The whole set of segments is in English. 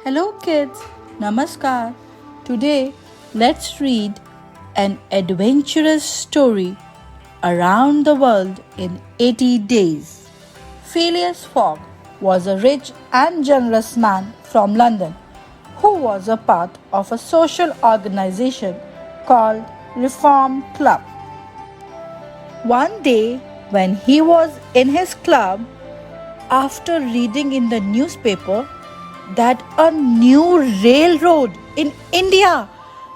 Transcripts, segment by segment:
Hello kids, Namaskar. Today let's read an adventurous story around the world in 80 days. Phileas Fogg was a rich and generous man from London who was a part of a social organization called Reform Club. One day, when he was in his club, after reading in the newspaper that a new railroad in India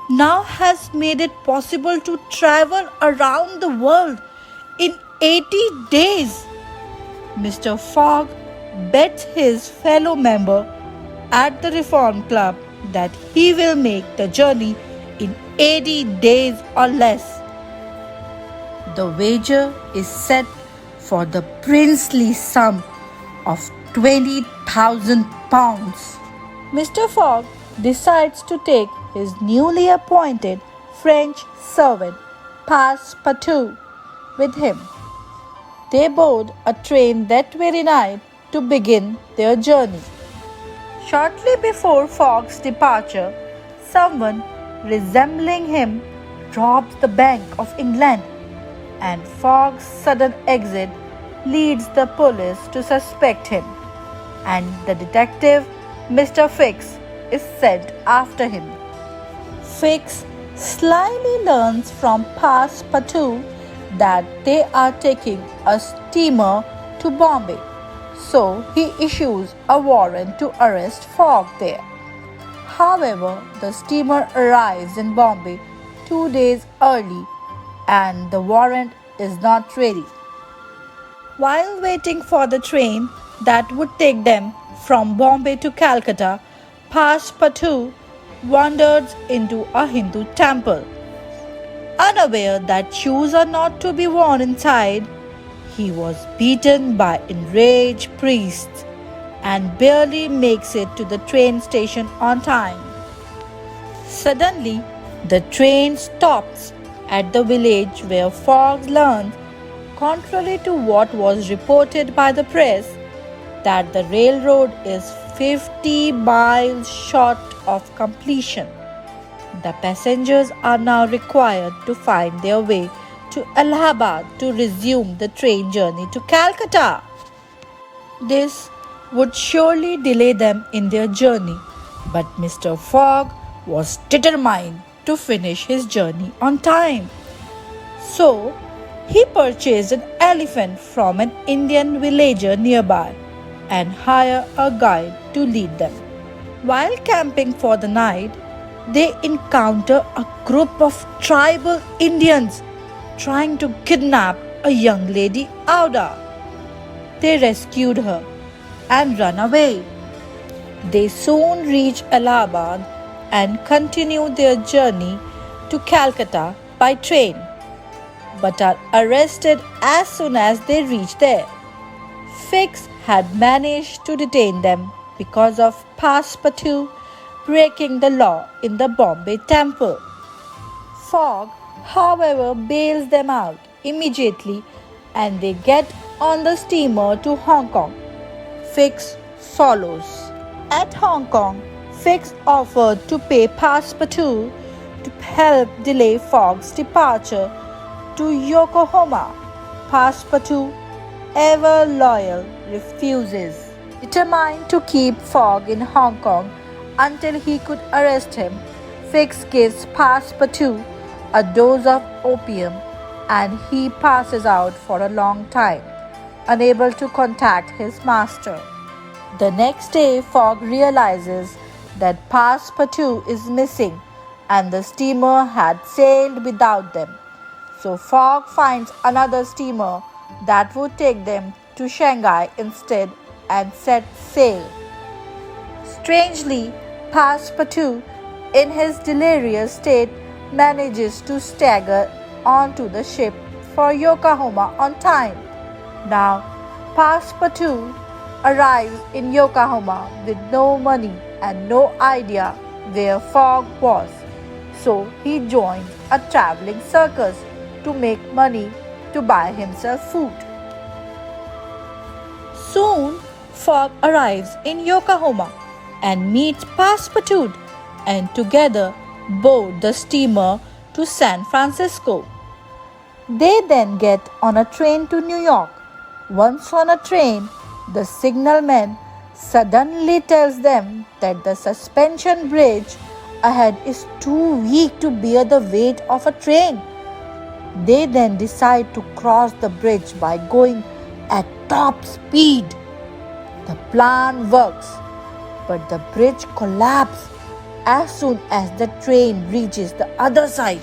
now has made it possible to travel around the world in 80 days, Mr. Fogg bets his fellow member at the Reform Club that he will make the journey in 80 days or less. The wager is set for the princely sum of 20,000 pounds. Mr. Fogg decides to take his newly appointed French servant Passepartout with him. They board a train that very night to begin their journey. Shortly before Fogg's departure, someone resembling him robs the Bank of England, and Fogg's sudden exit leads the police to suspect him, and the detective, Mr. Fix, is sent after him. Fix slyly learns from Passepartout that they are taking a steamer to Bombay, so he issues a warrant to arrest Fogg there. However, the steamer arrives in Bombay 2 days early and the warrant is not ready. While waiting for the train that would take them from Bombay to Calcutta, Passepartout wandered into a Hindu temple. Unaware that shoes are not to be worn inside, he was beaten by enraged priests and barely makes it to the train station on time. Suddenly, the train stops at the village where Fogg learns, contrary to what was reported by the press, that the railroad is 50 miles short of completion. The passengers are now required to find their way to Allahabad to resume the train journey to Calcutta. This would surely delay them in their journey, but Mr. Fogg was determined to finish his journey on time. So, he purchased an elephant from an Indian villager nearby and hired a guide to lead them. While camping for the night, they encounter a group of tribal Indians trying to kidnap a young lady, Auda. They rescued her and run away. They soon reach Allahabad and continue their journey to Calcutta by train, but are arrested as soon as they reach there. Fix had managed to detain them because of Passepartout breaking the law in the Bombay temple. Fogg, however, bails them out immediately and they get on the steamer to Hong Kong. Fix follows. At Hong Kong, Fix offered to pay Passepartout to help delay Fogg's departure to Yokohama. Passepartout, ever loyal, refuses. Determined to keep Fogg in Hong Kong until he could arrest him, Fix gives Passepartout a dose of opium and he passes out for a long time, unable to contact his master. The next day, Fogg realizes that Passepartout is missing and the steamer had sailed without them. So Fogg finds another steamer that would take them to Shanghai instead and sets sail. Strangely, Passepartout, in his delirious state, manages to stagger onto the ship for Yokohama on time. Now, Passepartout arrives in Yokohama with no money and no idea where Fogg was, so he joins a traveling circus to make money to buy himself food. Soon, Fogg arrives in Yokohama and meets Passepartout and together board the steamer to San Francisco. They then get on a train to New York. Once on a train, the signalman suddenly tells them that the suspension bridge ahead is too weak to bear the weight of a train. They then decide to cross the bridge by going at top speed. The plan works, but the bridge collapses as soon as the train reaches the other side.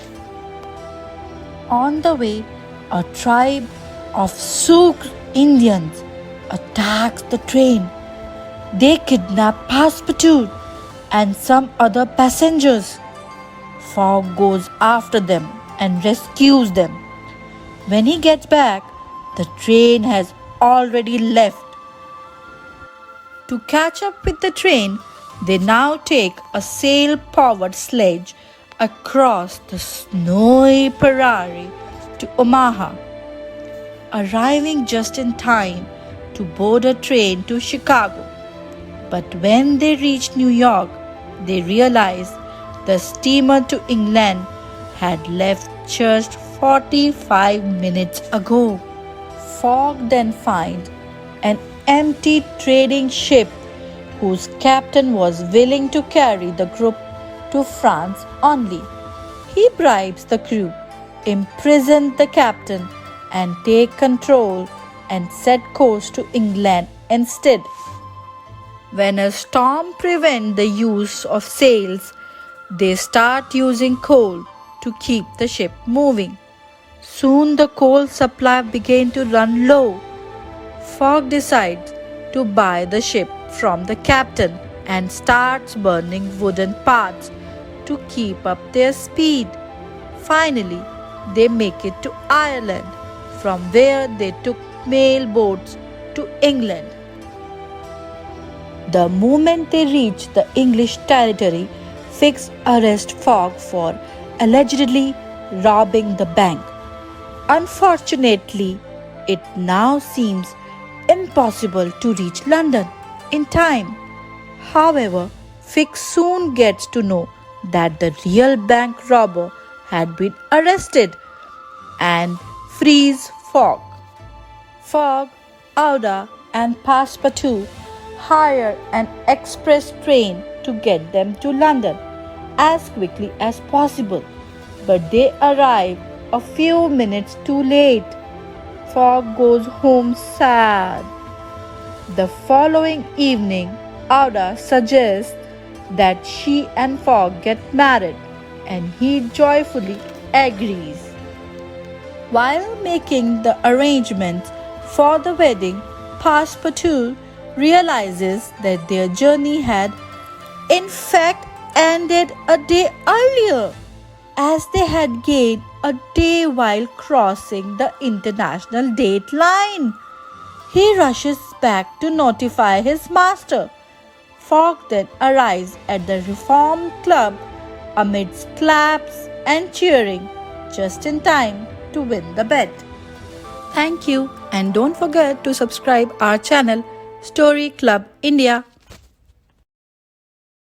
On the way, a tribe of Sioux Indians attacks the train. They kidnap Passepartout and some other passengers. Fogg goes after them and rescues them. When he gets back, the train has already left. To catch up with the train, they now take a sail-powered sledge across the snowy prairie to Omaha, arriving just in time to board a train to Chicago. But when they reach New York, they realize the steamer to England had left just 45 minutes ago. Fogg then finds an empty trading ship whose captain was willing to carry the group to France only. He bribes the crew, imprisons the captain, and takes control and set course to England instead. When a storm prevents the use of sails, they start using coal to keep the ship moving. Soon the coal supply began to run low. Fogg decides to buy the ship from the captain and starts burning wooden parts to keep up their speed. Finally, they make it to Ireland, from where they took mail boats to England. The moment they reach the English territory, Fix arrests Fogg for allegedly robbing the bank. Unfortunately, it now seems impossible to reach London in time. However, Fix soon gets to know that the real bank robber had been arrested and frees Fogg. Fogg, Aloud, and Passepartout hire an express train to get them to London as quickly as possible, but they arrive a few minutes too late. Fogg goes home sad. The following evening, Aloud suggests that she and Fogg get married, and he joyfully agrees. While making the arrangements for the wedding, Passepartout realizes that their journey had, in fact, ended a day earlier, as they had gained a day while crossing the international date line. He rushes back to notify his master. Fogg then arrives at the Reform Club amidst claps and cheering, just in time to win the bet. Thank you, and don't forget to subscribe our channel Story Club India.